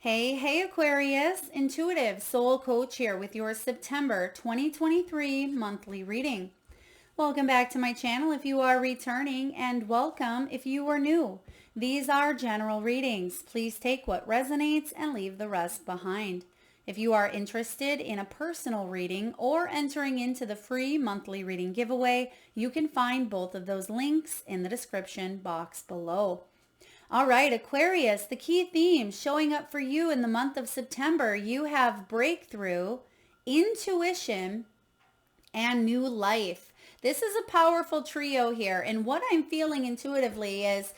Hey Aquarius, intuitive soul coach here with your September 2023 monthly reading. Welcome back to my channel if you are returning, and welcome if you are new. These are general readings. Please take what resonates and leave the rest behind. If you are interested in a personal reading or entering into the free monthly reading giveaway, you can find both of those links in the description box below. All right, Aquarius, the key themes showing up for you in the month of September. You have breakthrough, intuition, and new life. This is a powerful trio here. And what I'm feeling intuitively is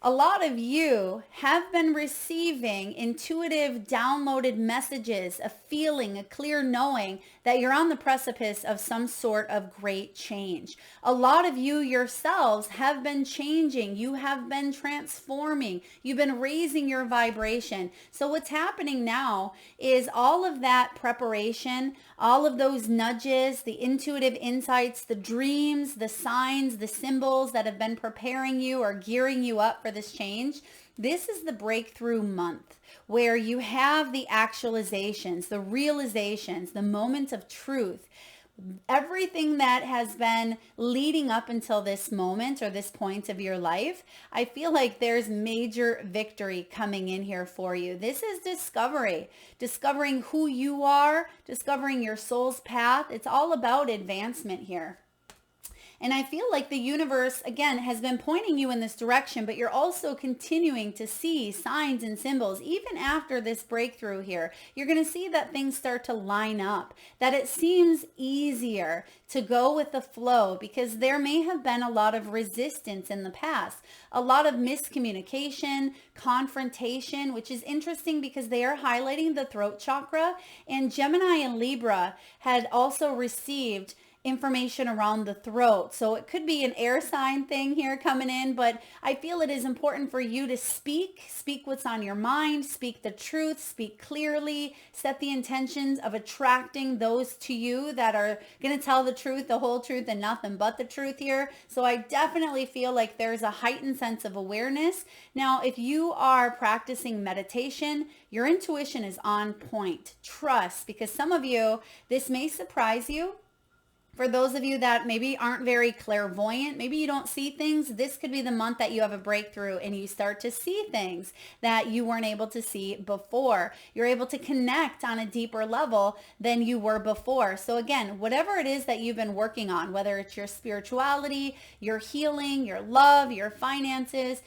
a lot of you have been receiving intuitive downloaded messages, a feeling, a clear knowing that you're on the precipice of some sort of great change. A lot of you yourselves have been changing. You have been transforming. You've been raising your vibration. So what's happening now is all of that preparation, all of those nudges, the intuitive insights, the dreams, the signs, the symbols that have been preparing you or gearing you up for this change. This is the breakthrough month where you have the actualizations, the realizations, the moments of truth. Everything that has been leading up until this moment or this point of your life, I feel like there's major victory coming in here for you. This is discovery, discovering who you are, discovering your soul's path. It's all about advancement here. And I feel like the universe, again, has been pointing you in this direction, but you're also continuing to see signs and symbols. Even after this breakthrough here, you're going to see that things start to line up, that it seems easier to go with the flow because there may have been a lot of resistance in the past, a lot of miscommunication, confrontation, which is interesting because they are highlighting the throat chakra. And Gemini and Libra had also received information around the throat. So it could be an air sign thing here coming in, but I feel it is important for you to speak what's on your mind, speak the truth, speak clearly, set the intentions of attracting those to you that are going to tell the truth, the whole truth, and nothing but the truth here. So I definitely feel like there's a heightened sense of awareness. Now, if you are practicing meditation, your intuition is on point. Trust, because some of you, this may surprise you. For those of you that maybe aren't very clairvoyant, maybe you don't see things, this could be the month that you have a breakthrough and you start to see things that you weren't able to see before. You're able to connect on a deeper level than you were before. So again, whatever it is that you've been working on, whether it's your spirituality, your healing, your love, your finances,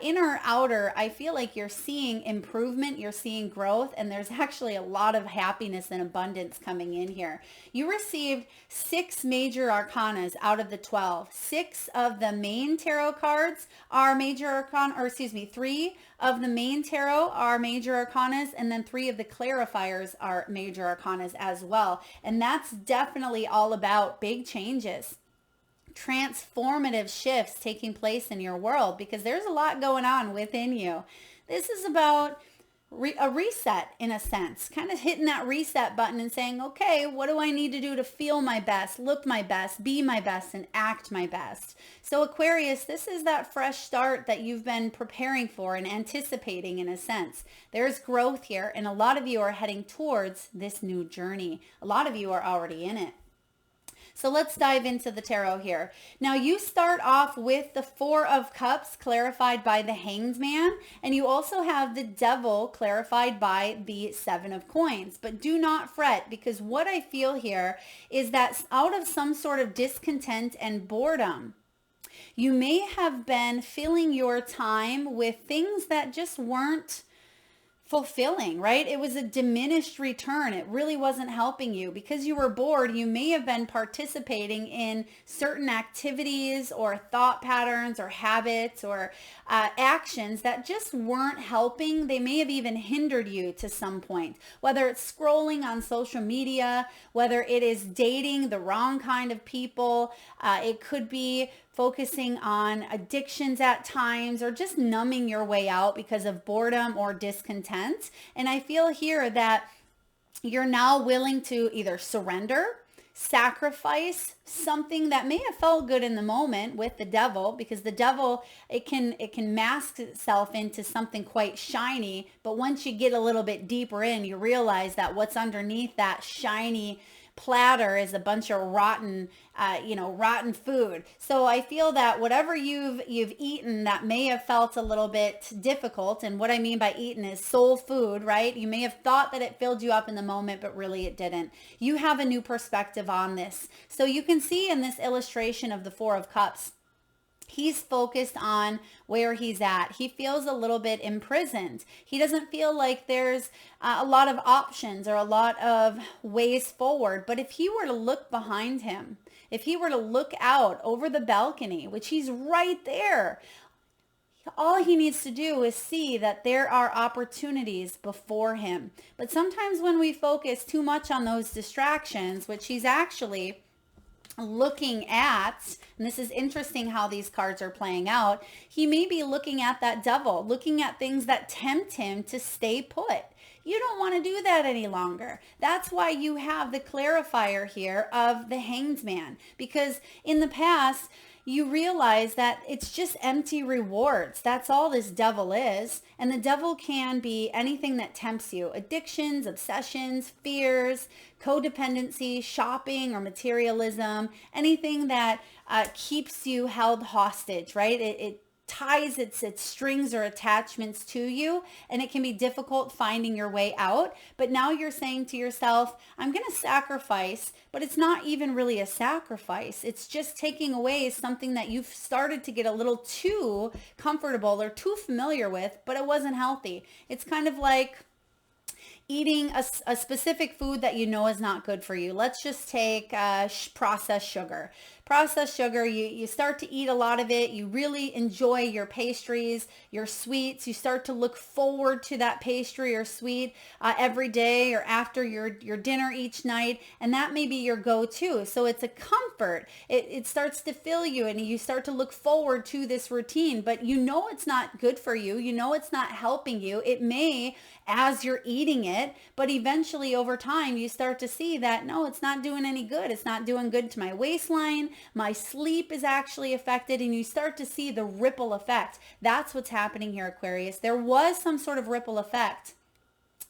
inner or outer, I feel like you're seeing improvement, you're seeing growth, and there's actually a lot of happiness and abundance coming in here. You received 6 major arcanas out of the 12. 6 of the main tarot cards are major arcana, or excuse me, 3 of the main tarot are major arcanas, and then 3 of the clarifiers are major arcanas as well. And that's definitely all about big changes, transformative shifts taking place in your world, because there's a lot going on within you. This is about a reset, in a sense, kind of hitting that reset button and saying, okay, what do I need to do to feel my best, look my best, be my best, and act my best? So Aquarius, this is that fresh start that you've been preparing for and anticipating, in a sense. There's growth here, and a lot of you are heading towards this new journey. A lot of you are already in it. So let's dive into the tarot here. Now you start off with the 4 of Cups clarified by the Hanged Man, and you also have the Devil clarified by the 7 of Coins. But do not fret, because what I feel here is that out of some sort of discontent and boredom, you may have been filling your time with things that just weren't fulfilling, right? It was a diminished return. It really wasn't helping you. Because you were bored, you may have been participating in certain activities or thought patterns or habits or actions that just weren't helping. They may have even hindered you to some point, whether it's scrolling on social media, whether it is dating the wrong kind of people. It could be focusing on addictions at times, or just numbing your way out because of boredom or discontent. And I feel here that you're now willing to either surrender, sacrifice something that may have felt good in the moment with the devil, because the devil, it can mask itself into something quite shiny, but once you get a little bit deeper in, you realize that what's underneath that shiny platter is a bunch of rotten food. So I feel that whatever you've eaten that may have felt a little bit difficult, and what I mean by eaten is soul food, right? You may have thought that it filled you up in the moment, but really it didn't. You have a new perspective on this. So you can see in this illustration of the Four of Cups, he's focused on where he's at. He feels a little bit imprisoned. He doesn't feel like there's a lot of options or a lot of ways forward. But if he were to look behind him, if he were to look out over the balcony, which he's right there, all he needs to do is see that there are opportunities before him. But sometimes when we focus too much on those distractions, which he's actually looking at, and this is interesting how these cards are playing out, he may be looking at that devil, looking at things that tempt him to stay put. You don't want to do that any longer. That's why you have the clarifier here of the Hanged Man, because in the past, you realize that it's just empty rewards. That's all this devil is. And the devil can be anything that tempts you. Addictions, obsessions, fears, codependency, shopping or materialism, anything that keeps you held hostage, right? It ties its strings or attachments to you, and it can be difficult finding your way out. But now you're saying to yourself, I'm going to sacrifice, but it's not even really a sacrifice. It's just taking away something that you've started to get a little too comfortable or too familiar with, but it wasn't healthy. It's kind of like eating a specific food that you know is not good for you. Let's just take processed sugar. Processed sugar, you start to eat a lot of it. You really enjoy your pastries, your sweets. You start to look forward to that pastry or sweet every day or after your dinner each night. And that may be your go-to. So it's a comfort. It starts to fill you and you start to look forward to this routine. But you know it's not good for you. You know it's not helping you. It may as you're eating it, but eventually over time you start to see that no, it's not doing any good. It's not doing good to my waistline. My sleep is actually affected, and you start to see the ripple effect. That's what's happening here, Aquarius. There was some sort of ripple effect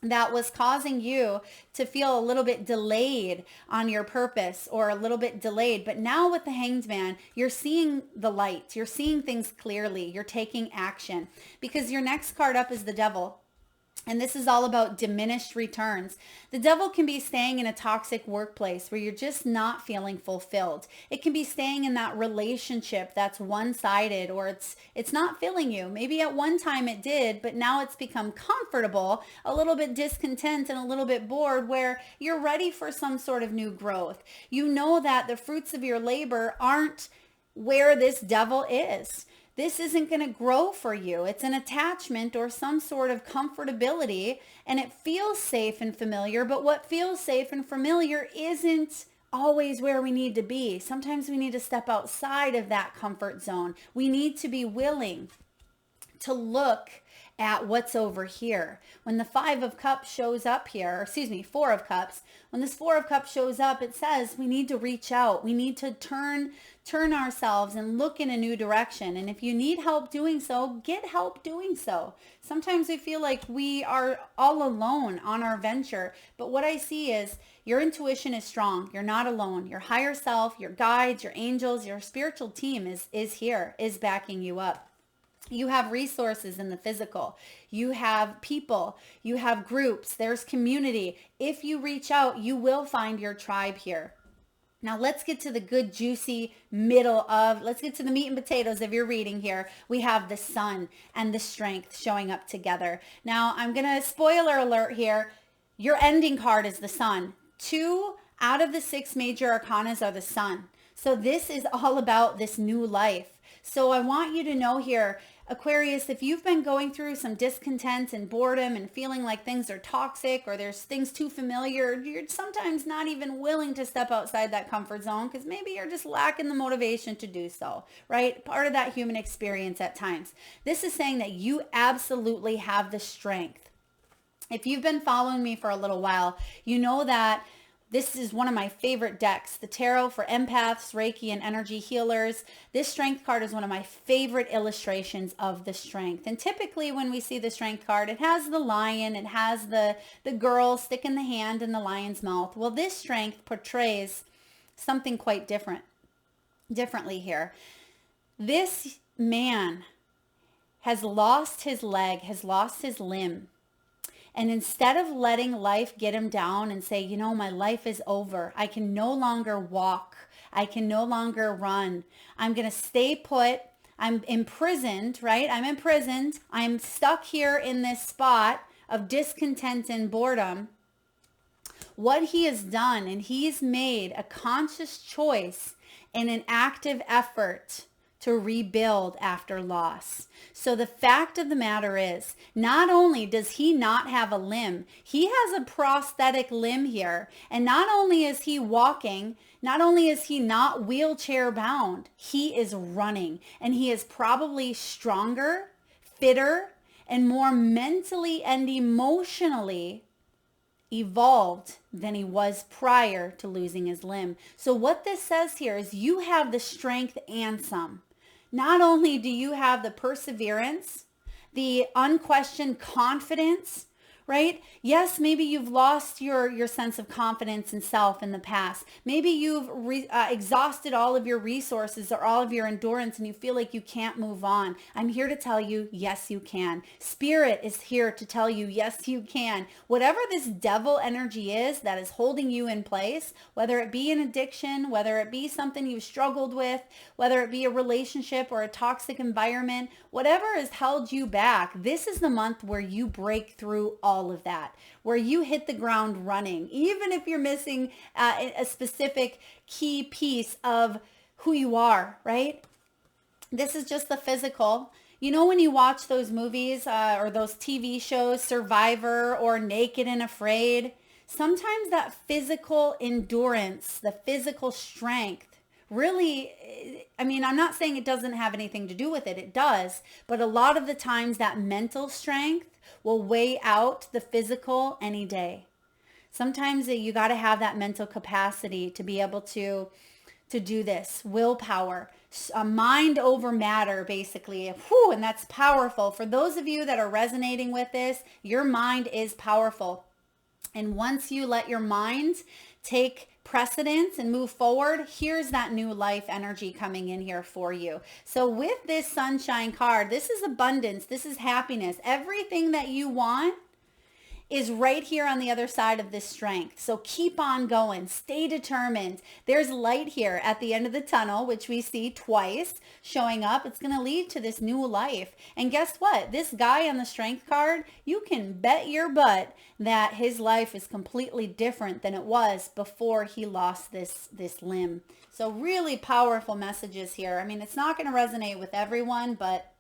that was causing you to feel a little bit delayed on your purpose or a little bit delayed. But now with the Hanged Man, you're seeing the light. You're seeing things clearly. You're taking action, because your next card up is the Devil. And this is all about diminished returns. The devil can be staying in a toxic workplace where you're just not feeling fulfilled. It can be staying in that relationship that's one-sided, or it's not filling you. Maybe at one time it did, but now it's become comfortable, a little bit discontent and a little bit bored, where you're ready for some sort of new growth. You know that the fruits of your labor aren't where this devil is. This isn't going to grow for you. It's an attachment or some sort of comfortability, and it feels safe and familiar, but what feels safe and familiar isn't always where we need to be. Sometimes we need to step outside of that comfort zone. We need to be willing to look at what's over here. When the Five of Cups shows up here, or excuse me, Four of Cups, when this Four of Cups shows up, it says we need to reach out. We need to turn ourselves and look in a new direction. And if you need help doing so, get help doing so. Sometimes we feel like we are all alone on our venture. But what I see is your intuition is strong. You're not alone. Your higher self, your guides, your angels, your spiritual team is here, is backing you up. You have resources in the physical. You have people. You have groups. There's community. If you reach out, you will find your tribe here. Now let's get to the good, juicy let's get to the meat and potatoes of your reading here. We have the Sun and the Strength showing up together. Now I'm going to spoiler alert here. Your ending card is the Sun. 2 out of the 6 major arcanas are the Sun. So this is all about this new life. So I want you to know here, Aquarius, if you've been going through some discontent and boredom and feeling like things are toxic or there's things too familiar, you're sometimes not even willing to step outside that comfort zone because maybe you're just lacking the motivation to do so, right? Part of that human experience at times. This is saying that you absolutely have the strength. If you've been following me for a little while, you know that This is one of my favorite decks, the tarot for empaths, Reiki, and energy healers. This strength card is one of my favorite illustrations of the strength. And typically when we see the strength card, it has the lion, it has the girl sticking the hand in the lion's mouth. Well, this strength portrays something quite differently here. This man has lost his leg, has lost his limb. And instead of letting life get him down and say, you know, my life is over, I can no longer walk, I can no longer run, I'm going to stay put, I'm imprisoned, right? I'm imprisoned, I'm stuck here in this spot of discontent and boredom. What he has done, and he's made a conscious choice and an active effort to rebuild after loss. So the fact of the matter is, not only does he not have a limb, he has a prosthetic limb here. And not only is he walking, not only is he not wheelchair bound, he is running. And he is probably stronger, fitter, and more mentally and emotionally evolved than he was prior to losing his limb. So what this says here is you have the strength and some. Not only do you have the perseverance, the unquestioned confidence, right? Yes, maybe you've lost your sense of confidence in self in the past. Maybe you've exhausted all of your resources or all of your endurance and you feel like you can't move on. I'm here to tell you, yes, you can. Spirit is here to tell you, yes, you can. Whatever this devil energy is that is holding you in place, whether it be an addiction, whether it be something you've struggled with, whether it be a relationship or a toxic environment, whatever has held you back, this is the month where you break through all of that, where you hit the ground running, even if you're missing a specific key piece of who you are, right? This is just the physical. You know, when you watch those movies or those TV shows, Survivor or Naked and Afraid, sometimes that physical endurance, the physical strength, really, I mean, I'm not saying it doesn't have anything to do with it. It does. But a lot of the times that mental strength will weigh out the physical any day. Sometimes you got to have that mental capacity to be able to do this. Willpower, mind over matter, basically. Whew, and that's powerful. For those of you that are resonating with this, your mind is powerful. And once you let your mind take precedence and move forward, here's that new life energy coming in here for you. So with this sunshine card, this is abundance. This is happiness. Everything that you want is right here on the other side of this strength. So keep on going. Stay determined. There's light here at the end of the tunnel, which we see twice showing up. It's going to lead to this new life. And guess what? This guy on the strength card, you can bet your butt that his life is completely different than it was before he lost this limb. So really powerful messages here. I mean, it's not going to resonate with everyone, but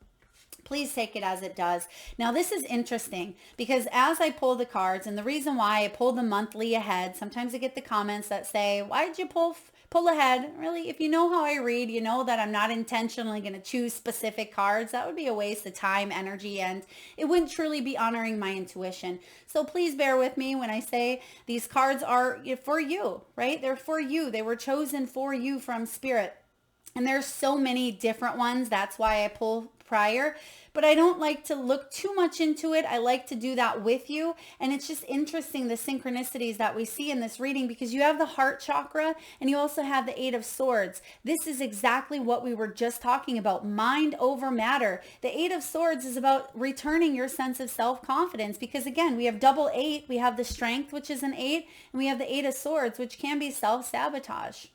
please take it as it does. Now, this is interesting because as I pull the cards, and the reason why I pull the monthly ahead, sometimes I get the comments that say, why did you pull ahead? Really, if you know how I read, you know that I'm not intentionally going to choose specific cards. That would be a waste of time, energy, and it wouldn't truly be honoring my intuition. So please bear with me when I say these cards are for you, right? They're for you. They were chosen for you from Spirit. And there's so many different ones. That's why I pull prior, but I don't like to look too much into it. I like to do that with you. And it's just interesting, the synchronicities that we see in this reading, because you have the heart chakra and you also have the Eight of Swords. This is exactly what we were just talking about, mind over matter. The Eight of Swords is about returning your sense of self-confidence, because again, we have double eight. We have the strength, which is an 8, and we have the Eight of Swords, which can be self-sabotage.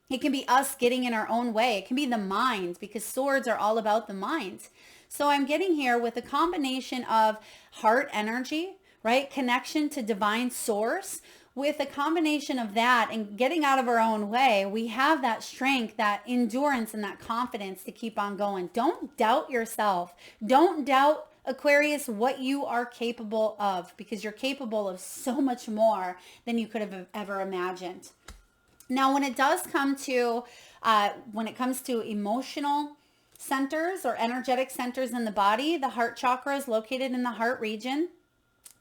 It can be us getting in our own way. It can be the mind, because swords are all about the mind. So I'm getting here with a combination of heart energy, right? Connection to divine source. With a combination of that and getting out of our own way, we have that strength, that endurance, and that confidence to keep on going. Don't doubt yourself. Don't doubt, Aquarius, what you are capable of, because you're capable of so much more than you could have ever imagined. Now, when it comes to emotional centers or energetic centers in the body, the heart chakra is located in the heart region.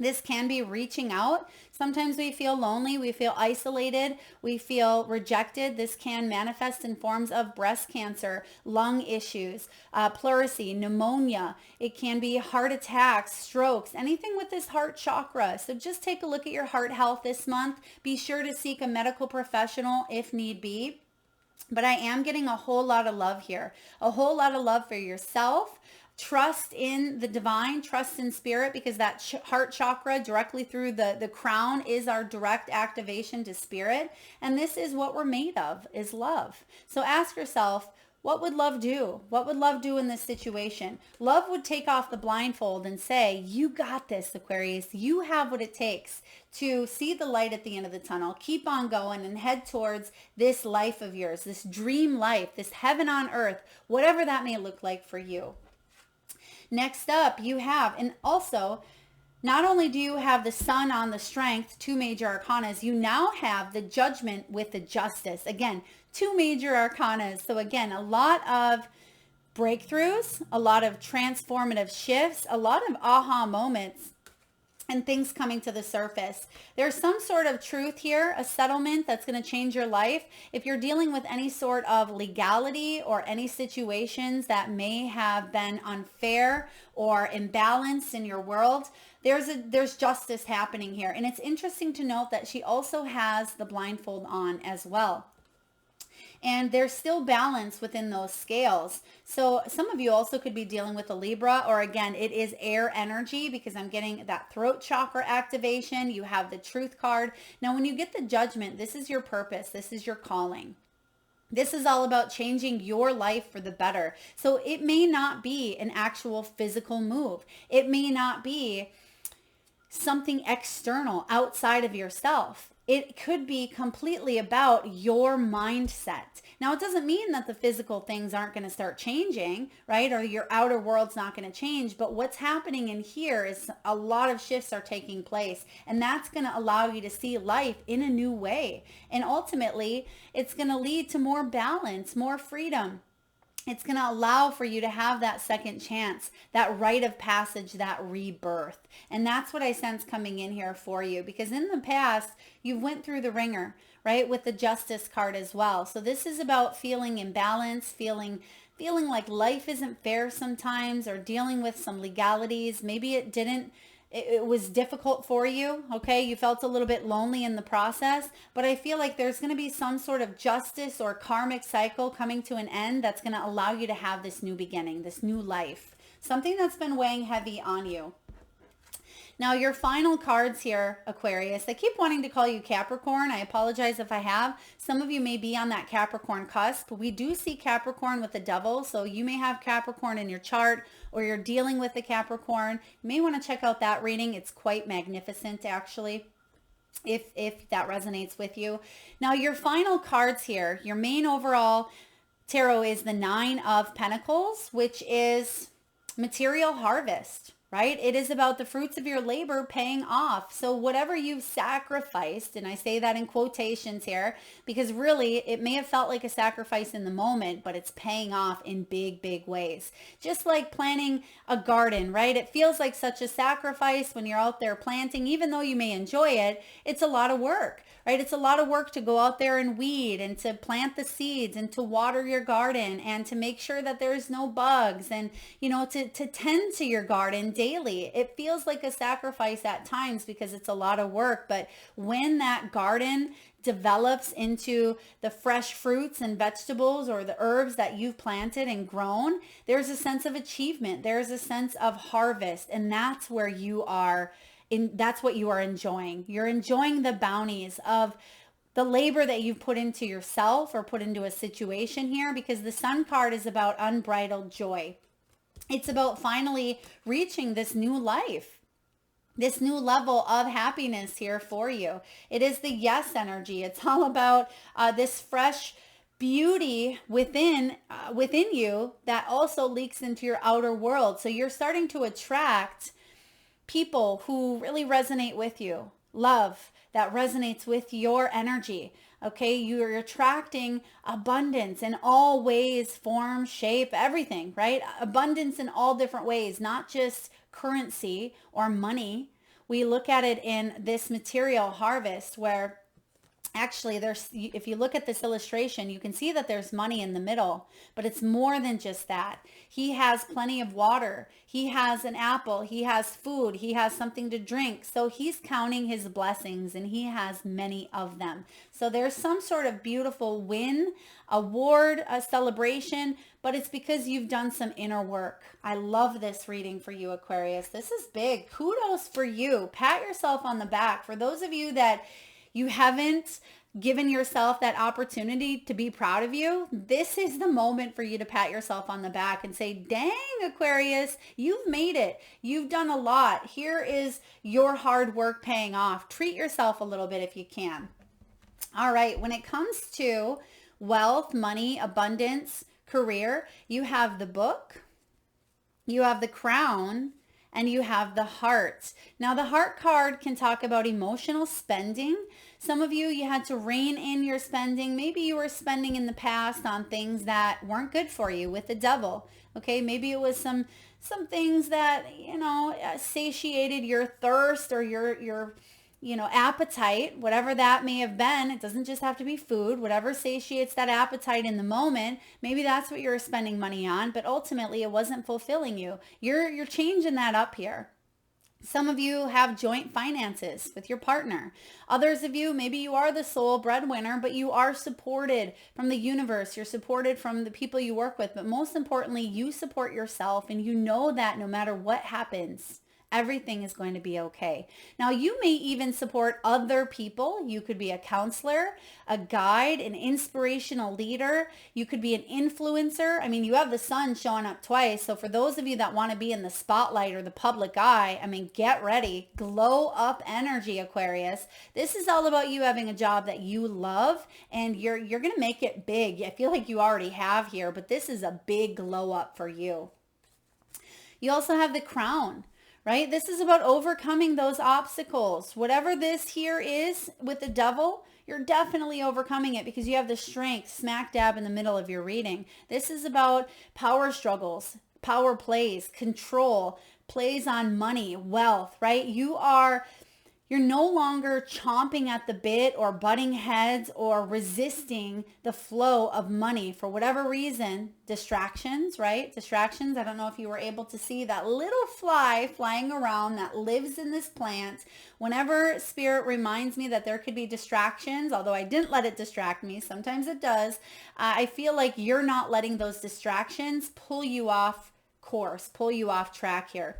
This can be reaching out. Sometimes we feel lonely, we feel isolated, we feel rejected. This can manifest in forms of breast cancer, lung issues, pleurisy, pneumonia. It can be heart attacks, strokes, anything with this heart chakra. So just take a look at your heart health this month. Be sure to seek a medical professional if need be. But I am getting a whole lot of love here, a whole lot of love for yourself. Trust in the divine, trust in spirit, because that heart chakra directly through the crown is our direct activation to spirit. And this is what we're made of, is love. So ask yourself, what would love do? What would love do in this situation? Love would take off the blindfold and say, you got this, Aquarius. You have what it takes to see the light at the end of the tunnel. Keep on going and head towards this life of yours, this dream life, this heaven on earth, whatever that may look like for you. Next up, you have, and also, not only do you have the sun on the strength, 2 major arcanas, you now have the judgment with the justice. Again, 2 major arcanas. So again, a lot of breakthroughs, a lot of transformative shifts, a lot of aha moments, and things coming to the surface. There's some sort of truth here, a settlement that's going to change your life. If you're dealing with any sort of legality or any situations that may have been unfair or imbalanced in your world, there's justice happening here. And it's interesting to note that she also has the blindfold on as well. And there's still balance within those scales. So some of you also could be dealing with a Libra, or again, it is air energy, because I'm getting that throat chakra activation. You have the truth card. Now, when you get the judgment, this is your purpose. This is your calling. This is all about changing your life for the better. So it may not be an actual physical move. It may not be something external outside of yourself. It could be completely about your mindset. Now, it doesn't mean that the physical things aren't going to start changing, right? Or your outer world's not going to change. But what's happening in here is a lot of shifts are taking place. And that's going to allow you to see life in a new way. And ultimately, it's going to lead to more balance, more freedom. It's going to allow for you to have that second chance, that rite of passage, that rebirth. And that's what I sense coming in here for you, because in the past, you've went through the ringer, right? With the justice card as well. So this is about feeling imbalanced, feeling like life isn't fair sometimes, or dealing with some legalities. Maybe it was difficult for you, okay? You felt a little bit lonely in the process, but I feel like there's going to be some sort of justice or karmic cycle coming to an end that's going to allow you to have this new beginning, this new life, something that's been weighing heavy on you. Now, your final cards here, Aquarius, I keep wanting to call you Capricorn. I apologize if I have. Some of you may be on that Capricorn cusp. We do see Capricorn with the devil, so you may have Capricorn in your chart, or you're dealing with the Capricorn. You may want to check out that reading. It's quite magnificent, actually, if that resonates with you. Now, your final cards here, your main overall tarot is the 9 of Pentacles, which is material harvest, right? It is about the fruits of your labor paying off. So whatever you've sacrificed, and I say that in quotations here, because really it may have felt like a sacrifice in the moment, but it's paying off in big, big ways. Just like planting a garden, right? It feels like such a sacrifice when you're out there planting, even though you may enjoy it, it's a lot of work, right? It's a lot of work to go out there and weed and to plant the seeds and to water your garden and to make sure that there's no bugs and, to tend to your garden daily. It feels like a sacrifice at times because it's a lot of work. But when that garden develops into the fresh fruits and vegetables or the herbs that you've planted and grown, there's a sense of achievement. There's a sense of harvest. And that's where you are. That's what you are enjoying. You're enjoying the bounties of the labor that you've put into yourself or put into a situation here, because the Sun card is about unbridled joy. It's about finally reaching this new life, this new level of happiness here for you. It is the yes energy. It's all about this fresh beauty within you that also leaks into your outer world. So you're starting to attract people who really resonate with you, love that resonates with your energy. Okay, you're attracting abundance in all ways, form, shape, everything, right? Abundance in all different ways, not just currency or money, we look at it in this material harvest where actually if you look at this illustration, you can see that there's money in the middle, but it's more than just that. He has plenty of water. He has an apple. He has food. He has something to drink. So he's counting his blessings, and he has many of them. So there's some sort of beautiful win, award, a celebration, but it's because you've done some inner work. I love this reading for you, Aquarius. This is big. Kudos for you. Pat yourself on the back. For those of you that you haven't given yourself that opportunity to be proud of you, this is the moment for you to pat yourself on the back and say, dang, Aquarius, you've made it. You've done a lot. Here is your hard work paying off. Treat yourself a little bit if you can. All right, when it comes to wealth, money, abundance, career, you have the book, you have the crown, and you have the heart. Now, the heart card can talk about emotional spending. Some of you, you had to rein in your spending. Maybe you were spending in the past on things that weren't good for you with the devil. Okay, maybe it was some things that, satiated your thirst or your appetite, whatever that may have been. It doesn't just have to be food. Whatever satiates that appetite in the moment, maybe that's what you're spending money on, but ultimately it wasn't fulfilling you. You're changing that up here. Some of you have joint finances with your partner. Others of you, maybe you are the sole breadwinner, but you are supported from the universe. You're supported from the people you work with, but most importantly, you support yourself, and you know that no matter what happens, everything is going to be okay. Now, you may even support other people. You could be a counselor, a guide, an inspirational leader. You could be an influencer. I mean, you have the sun showing up twice. So for those of you that want to be in the spotlight or the public eye, get ready. Glow up energy, Aquarius. This is all about you having a job that you love, and you're going to make it big. I feel like you already have here, but this is a big glow up for you. You also have the crown. Right? This is about overcoming those obstacles. Whatever this here is with the devil, you're definitely overcoming it because you have the strength smack dab in the middle of your reading. This is about power struggles, power plays, control, plays on money, wealth, right? You're no longer chomping at the bit or butting heads or resisting the flow of money for whatever reason. Distractions, right? Distractions. I don't know if you were able to see that little fly flying around that lives in this plant. Whenever Spirit reminds me that there could be distractions, although I didn't let it distract me, sometimes it does, I feel like you're not letting those distractions pull you off course, pull you off track here.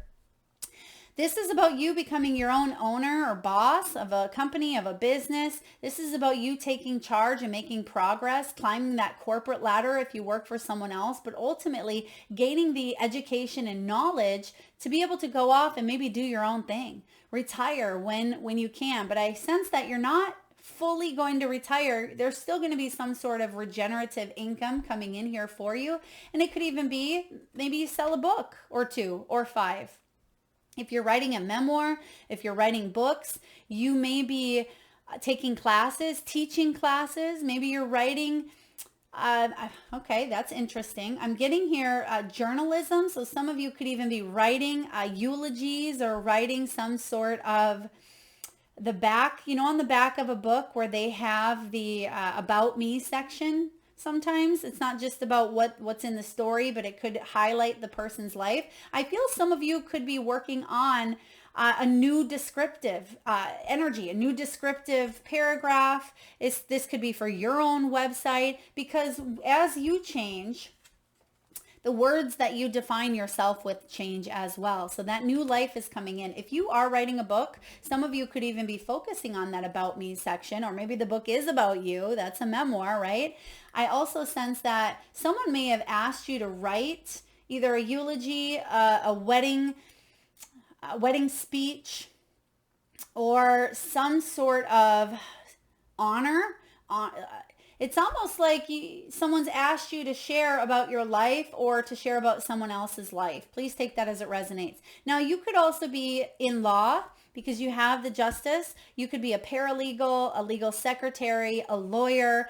This is about you becoming your own owner or boss of a company, of a business. This is about you taking charge and making progress, climbing that corporate ladder if you work for someone else, but ultimately gaining the education and knowledge to be able to go off and maybe do your own thing. Retire when you can. But I sense that you're not fully going to retire. There's still going to be some sort of regenerative income coming in here for you. And it could even be maybe you sell a book or 2 or 5. If you're writing a memoir, if you're writing books, you may be taking classes, teaching classes. Maybe you're writing, okay, that's interesting. I'm getting here journalism. So some of you could even be writing eulogies or writing some sort of the back, on the back of a book where they have the about me section. Sometimes it's not just about what's in the story, but it could highlight the person's life. I feel some of you could be working on a new descriptive energy, a new descriptive paragraph. This could be for your own website, because as you change, the words that you define yourself with change as well. So that new life is coming in. If you are writing a book, some of you could even be focusing on that about me section, or maybe the book is about you. That's a memoir, right? I also sense that someone may have asked you to write either a eulogy, a wedding speech, or some sort of honor. It's almost like someone's asked you to share about your life or to share about someone else's life. Please take that as it resonates. Now, you could also be in law because you have the justice. You could be a paralegal, a legal secretary, a lawyer.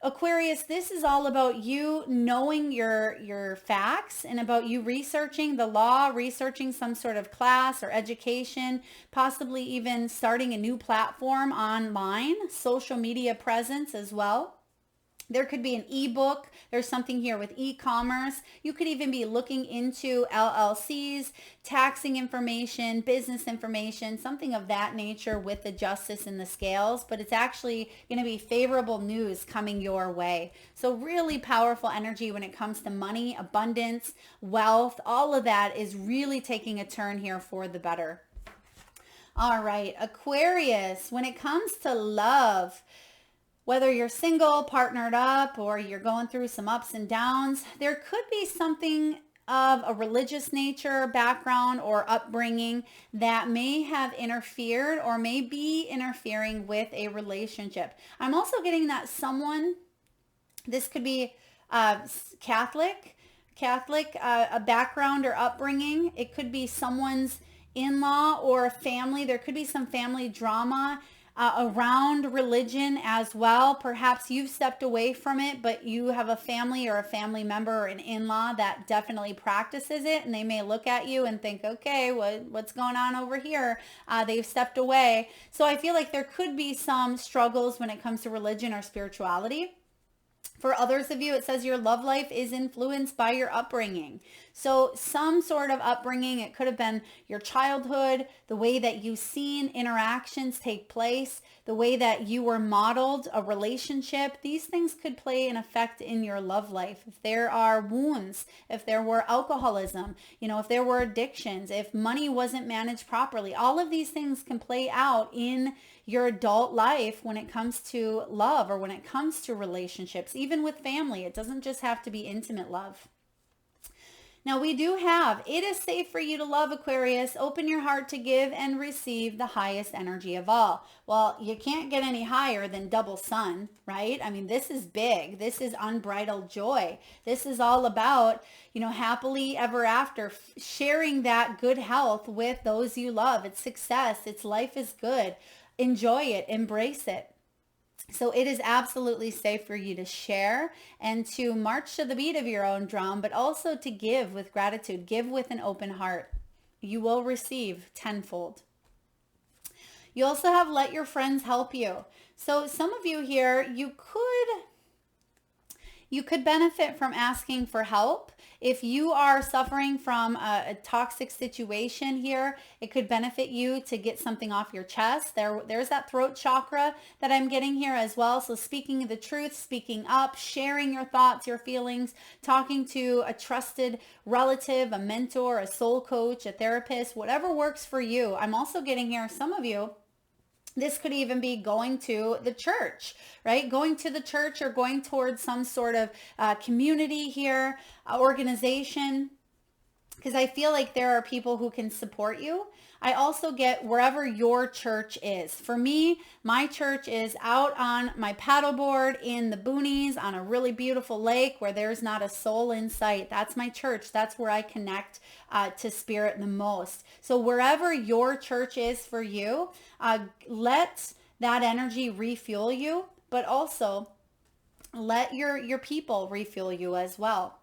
Aquarius, this is all about you knowing your facts and about you researching the law, researching some sort of class or education, possibly even starting a new platform online, social media presence as well. There could be an ebook. There's something here with e-commerce. You could even be looking into LLCs, taxing information, business information, something of that nature with the justice and the scales, but it's actually going to be favorable news coming your way. So really powerful energy when it comes to money, abundance, wealth, all of that is really taking a turn here for the better. All right, Aquarius, when it comes to love, whether you're single, partnered up, or you're going through some ups and downs, there could be something of a religious nature, background, or upbringing that may have interfered or may be interfering with a relationship. I'm also getting that someone, this could be Catholic, a background or upbringing. It could be someone's in-law or family. There could be some family drama around religion as well. Perhaps you've stepped away from it, but you have a family or a family member or an in-law that definitely practices it, and they may look at you and think, okay, what's going on over here? They've stepped away. So I feel like there could be some struggles when it comes to religion or spirituality. For others of you, it says your love life is influenced by your upbringing. So some sort of upbringing, it could have been your childhood, the way that you've seen interactions take place, the way that you were modeled a relationship. These things could play an effect in your love life. If there are wounds, if there were alcoholism, if there were addictions, if money wasn't managed properly, all of these things can play out in your adult life when it comes to love or when it comes to relationships, even with family. It doesn't just have to be intimate love. Now we do have, it is safe for you to love, Aquarius. Open your heart to give and receive the highest energy of all. Well, you can't get any higher than double sun, right? I mean, this is big. This is unbridled joy. This is all about, happily ever after, sharing that good health with those you love. It's success. It's life is good. Enjoy it. Embrace it. So it is absolutely safe for you to share and to march to the beat of your own drum, but also to give with gratitude. Give with an open heart. You will receive tenfold. You also have let your friends help you. So some of you here, you could benefit from asking for help. If you are suffering from a toxic situation here, it could benefit you to get something off your chest. There's that throat chakra that I'm getting here as well. So speaking the truth, speaking up, sharing your thoughts, your feelings, talking to a trusted relative, a mentor, a soul coach, a therapist, whatever works for you. I'm also getting here, some of you, this could even be going to the church, right? Going to the church or going towards some sort of community here, organization, because I feel like there are people who can support you. I also get wherever your church is. For me, my church is out on my paddleboard in the boonies on a really beautiful lake where there's not a soul in sight. That's my church. That's where I connect to spirit the most. So wherever your church is for you, let that energy refuel you, but also let your people refuel you as well.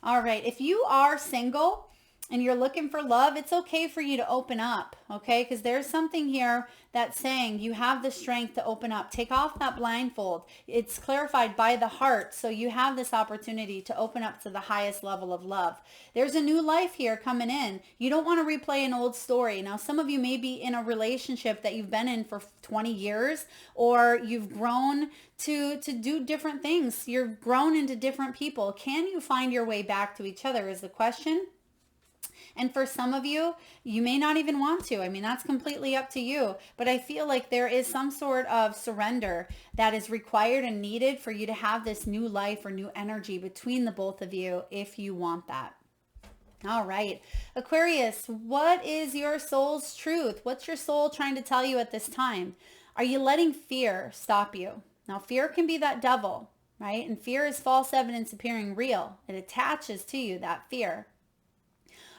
All right. If you are single and you're looking for love, it's okay for you to open up, okay? Because there's something here that's saying you have the strength to open up. Take off that blindfold. It's clarified by the heart, so you have this opportunity to open up to the highest level of love. There's a new life here coming in. You don't want to replay an old story. Now, some of you may be in a relationship that you've been in for 20 years, or you've grown to do different things. You've grown into different people. Can you find your way back to each other is the question. And for some of you, you may not even want to. I mean, that's completely up to you. But I feel like there is some sort of surrender that is required and needed for you to have this new life or new energy between the both of you if you want that. All right. Aquarius, what is your soul's truth? What's your soul trying to tell you at this time? Are you letting fear stop you? Now, fear can be that devil, right? And fear is false evidence appearing real. It attaches to you, that fear.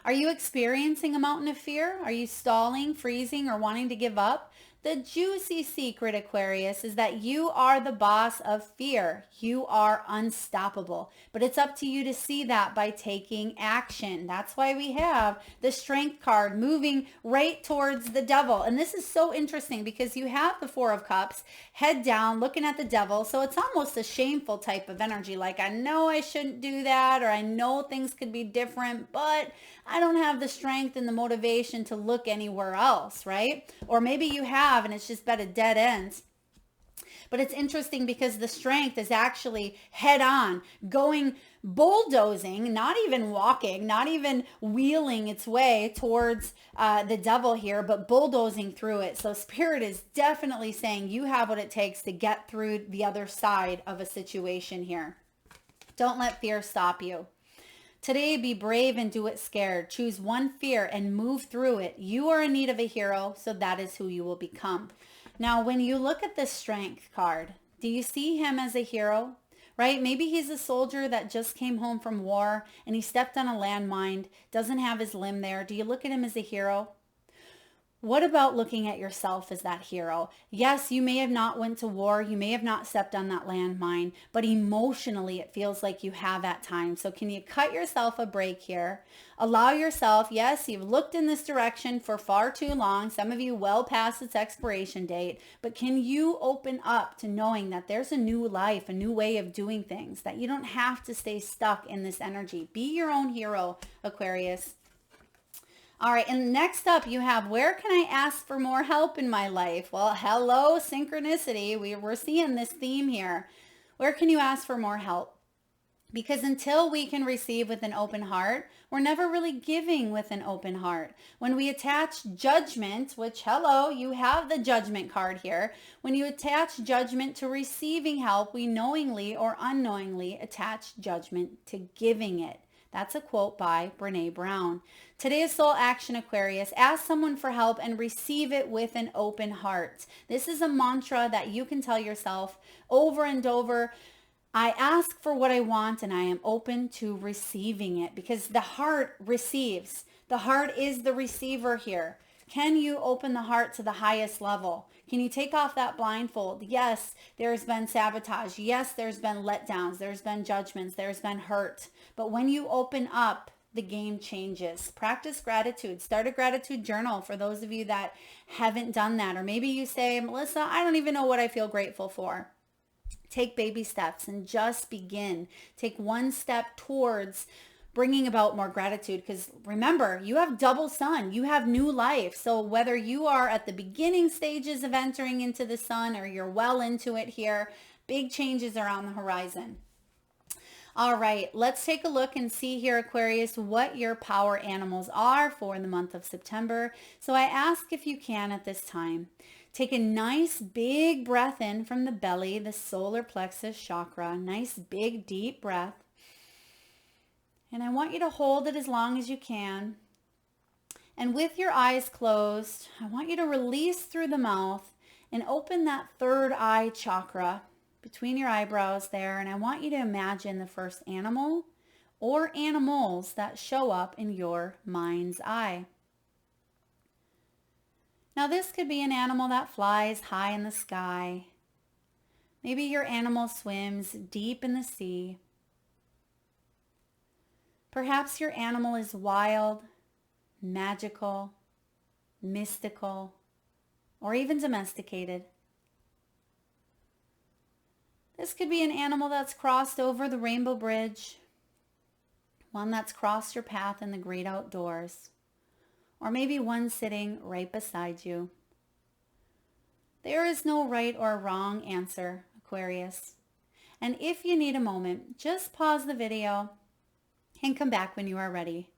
Are you experiencing a mountain of fear? Are you stalling, freezing, or wanting to give up? The juicy secret, Aquarius, is that you are the boss of fear. You are unstoppable. But it's up to you to see that by taking action. That's why we have the Strength card moving right towards the devil. And this is so interesting because you have the Four of Cups, head down, looking at the devil. So it's almost a shameful type of energy. Like, I know I shouldn't do that, or I know things could be different, but I don't have the strength and the motivation to look anywhere else, right? Or maybe you have and it's just been a dead end. But it's interesting because the Strength is actually head on, going bulldozing, not even walking, not even wheeling its way towards the devil here, but bulldozing through it. So Spirit is definitely saying you have what it takes to get through the other side of a situation here. Don't let fear stop you. Today, be brave and do it scared. Choose one fear and move through it. You are in need of a hero, so that is who you will become. Now, when you look at the Strength card, do you see him as a hero? Right? Maybe he's a soldier that just came home from war and he stepped on a landmine, doesn't have his limb there. Do you look at him as a hero? What about looking at yourself as that hero? Yes, you may have not went to war. You may have not stepped on that landmine, but emotionally it feels like you have at times. So can you cut yourself a break here? Allow yourself, yes, you've looked in this direction for far too long. Some of you well past its expiration date, but can you open up to knowing that there's a new life, a new way of doing things, that you don't have to stay stuck in this energy. Be your own hero, Aquarius. All right, and next up you have, where can I ask for more help in my life? Well, hello, synchronicity. We're seeing this theme here. Where can you ask for more help? Because until we can receive with an open heart, we're never really giving with an open heart. When we attach judgment, which, hello, you have the Judgment card here. When you attach judgment to receiving help, we knowingly or unknowingly attach judgment to giving it. That's a quote by Brené Brown. Today's soul action, Aquarius. Ask someone for help and receive it with an open heart. This is a mantra that you can tell yourself over and over. I ask for what I want and I am open to receiving it, because the heart receives. The heart is the receiver here. Can you open the heart to the highest level? Can you take off that blindfold? Yes, there's been sabotage. Yes, there's been letdowns. There's been judgments. There's been hurt. But when you open up, the game changes. Practice gratitude. Start a gratitude journal for those of you that haven't done that. Or maybe you say, Melissa, I don't even know what I feel grateful for. Take baby steps and just begin. Take one step towards bringing about more gratitude, because remember, you have double sun, you have new life. So whether you are at the beginning stages of entering into the sun or you're well into it here, big changes are on the horizon. All right, let's take a look and see here, Aquarius, what your power animals are for the month of September. So I ask, if you can at this time, take a nice big breath in from the belly, the solar plexus chakra. Nice big deep breath. And I want you to hold it as long as you can. And with your eyes closed, I want you to release through the mouth and open that third eye chakra between your eyebrows there. And I want you to imagine the first animal or animals that show up in your mind's eye. Now this could be an animal that flies high in the sky. Maybe your animal swims deep in the sea. Perhaps your animal is wild, magical, mystical, or even domesticated. This could be an animal that's crossed over the rainbow bridge, one that's crossed your path in the great outdoors, or maybe one sitting right beside you. There is no right or wrong answer, Aquarius. And if you need a moment, just pause the video and come back when you are ready.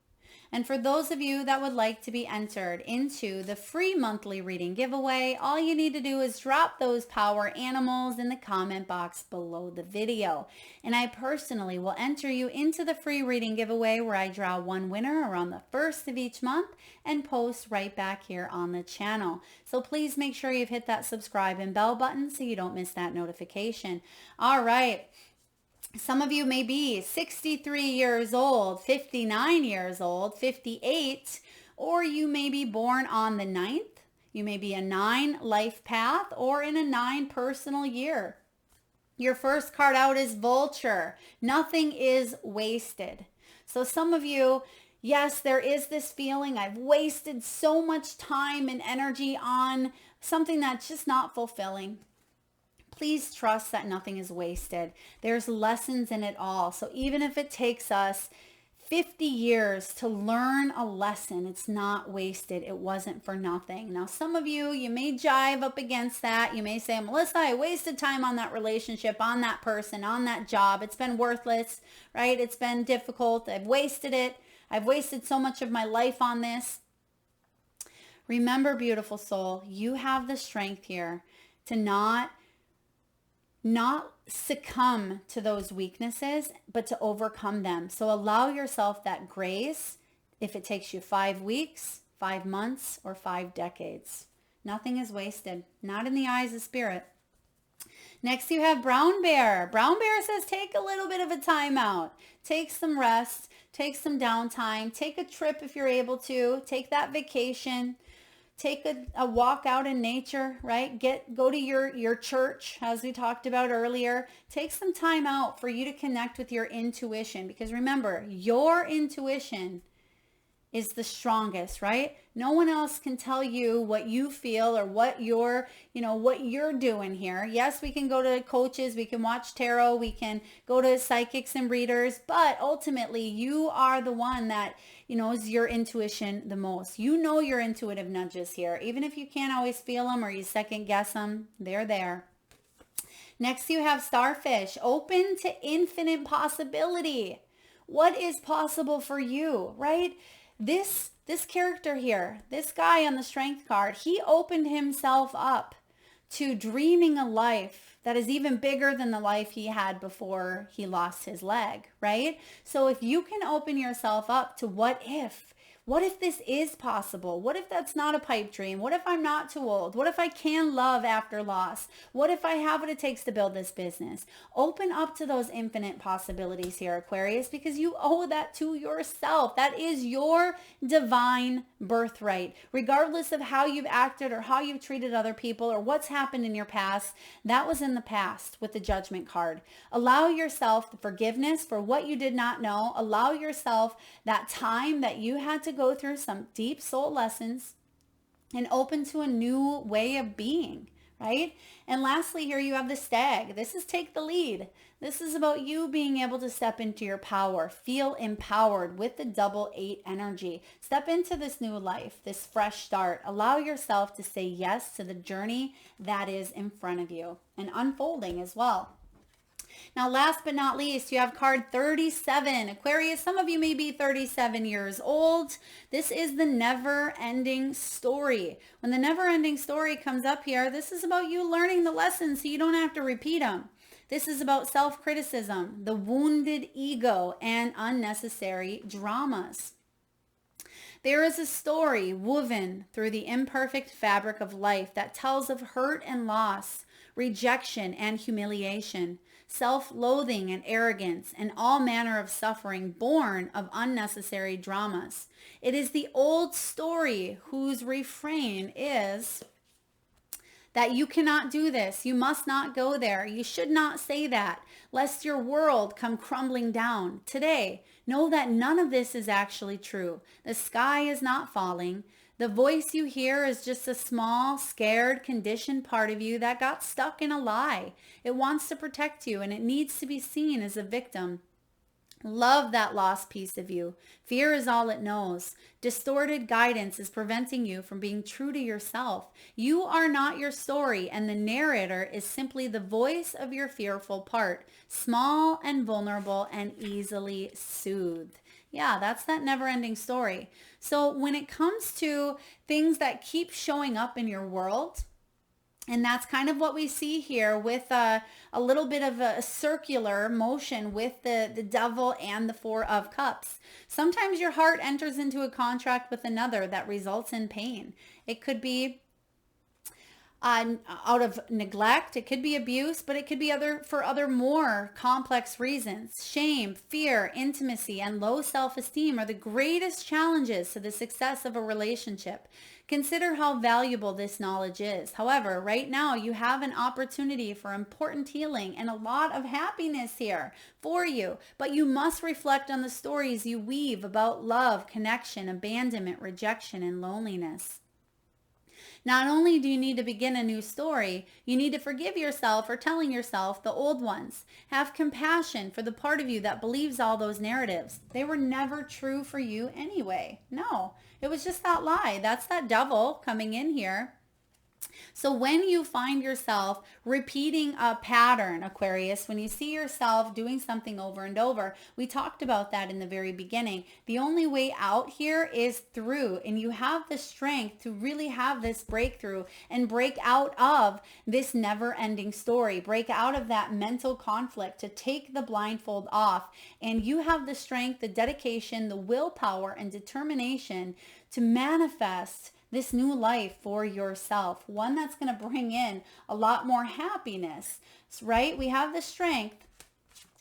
And for those of you that would like to be entered into the free monthly reading giveaway, all you need to do is drop those power animals in the comment box below the video. And I personally will enter you into the free reading giveaway, where I draw one winner around the first of each month and post right back here on the channel. So please make sure you've hit that subscribe and bell button so you don't miss that notification. All right. Some of you may be 63 years old, 59 years old, 58, or you may be born on the 9th. You may be a 9 life path or in a 9 personal year. Your first card out is Vulture. Nothing is wasted. So some of you, yes, there is this feeling, I've wasted so much time and energy on something that's just not fulfilling. Please trust that nothing is wasted. There's lessons in it all. So even if it takes us 50 years to learn a lesson, it's not wasted. It wasn't for nothing. Now, some of you, you may jive up against that. You may say, Melissa, I wasted time on that relationship, on that person, on that job. It's been worthless, right? It's been difficult. I've wasted it. I've wasted so much of my life on this. Remember, beautiful soul, you have the strength here to not succumb to those weaknesses, but to overcome them. So allow yourself that grace if it takes you 5 weeks, 5 months, or 5 decades. Nothing is wasted, not in the eyes of spirit. Next, you have Brown Bear. Brown Bear says take a little bit of a time out. Take some rest, take some downtime, take a trip if you're able to, take that vacation. Take a walk out in nature, right? Go to your church, as we talked about earlier. Take some time out for you to connect with your intuition, because remember, your intuition is the strongest, right? No one else can tell you what you feel or what you're doing here. Yes, we can go to coaches, we can watch tarot, we can go to psychics and readers, but ultimately you are the one that knows your intuition the most. You know your intuitive nudges here. Even if you can't always feel them or you second guess them, they're there. Next, you have Starfish, open to infinite possibility. What is possible for you, right? This character here, this guy on the strength card, he opened himself up to dreaming a life that is even bigger than the life he had before he lost his leg, right? So if you can open yourself up to what if this is possible? What if that's not a pipe dream? What if I'm not too old? What if I can love after loss? What if I have what it takes to build this business? Open up to those infinite possibilities here, Aquarius, because you owe that to yourself. That is your divine birthright. Regardless of how you've acted or how you've treated other people or what's happened in your past, that was in the past with the Judgment card. Allow yourself the forgiveness for what you did not know. Allow yourself that time that you had to go through some deep soul lessons and open to a new way of being, right? And lastly, here you have the Stag. This is take the lead. This is about you being able to step into your power, feel empowered with the double 8 energy. Step into this new life, this fresh start. Allow yourself to say yes to the journey that is in front of you and unfolding as well. Now, last but not least, you have card 37. Aquarius, some of you may be 37 years old. This is the never-ending story. When the never-ending story comes up here, this is about you learning the lessons so you don't have to repeat them. This is about self-criticism, the wounded ego, and unnecessary dramas. There is a story woven through the imperfect fabric of life that tells of hurt and loss, rejection and humiliation, self-loathing and arrogance, and all manner of suffering born of unnecessary dramas. It is the old story whose refrain is that you cannot do this. You must not go there. You should not say that, lest your world come crumbling down. Today, know that none of this is actually true. The sky is not falling. The voice you hear is just a small, scared, conditioned part of you that got stuck in a lie. It wants to protect you, and it needs to be seen as a victim. Love that lost piece of you. Fear is all it knows. Distorted guidance is preventing you from being true to yourself. You are not your story, and the narrator is simply the voice of your fearful part, small and vulnerable and easily soothed. Yeah, that's that never-ending story. So when it comes to things that keep showing up in your world, and that's kind of what we see here with a little bit of a circular motion with the devil and the 4 of Cups. Sometimes your heart enters into a contract with another that results in pain. It could be out of neglect. It could be abuse, but it could be for other more complex reasons. Shame, fear, intimacy, and low self-esteem are the greatest challenges to the success of a relationship. Consider how valuable this knowledge is. However, right now you have an opportunity for important healing and a lot of happiness here for you, but you must reflect on the stories you weave about love, connection, abandonment, rejection, and loneliness. Not only do you need to begin a new story, you need to forgive yourself for telling yourself the old ones. Have compassion for the part of you that believes all those narratives. They were never true for you anyway. No, it was just that lie. That's that devil coming in here. So when you find yourself repeating a pattern, Aquarius, when you see yourself doing something over and over, we talked about that in the very beginning. The only way out here is through, and you have the strength to really have this breakthrough and break out of this never-ending story, break out of that mental conflict, to take the blindfold off. And you have the strength, the dedication, the willpower, and determination to manifest this new life for yourself, one that's going to bring in a lot more happiness, right? We have the strength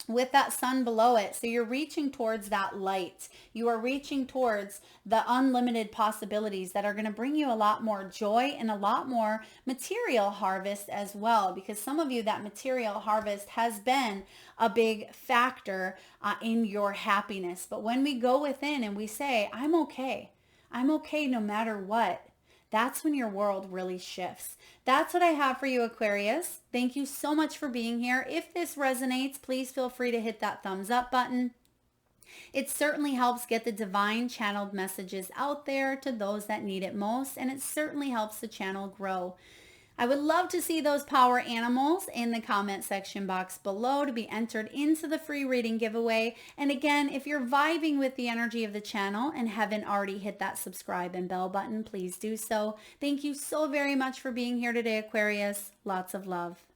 with that sun below it. So you're reaching towards that light. You are reaching towards the unlimited possibilities that are going to bring you a lot more joy and a lot more material harvest as well. Because some of you, that material harvest has been a big factor in your happiness. But when we go within and we say, I'm okay no matter what, that's when your world really shifts. That's what I have for you, Aquarius. Thank you so much for being here. If this resonates, please feel free to hit that thumbs up button. It certainly helps get the divine channeled messages out there to those that need it most, and it certainly helps the channel grow. I would love to see those power animals in the comment section box below to be entered into the free reading giveaway. And again, if you're vibing with the energy of the channel and haven't already hit that subscribe and bell button, please do so. Thank you so very much for being here today, Aquarius. Lots of love.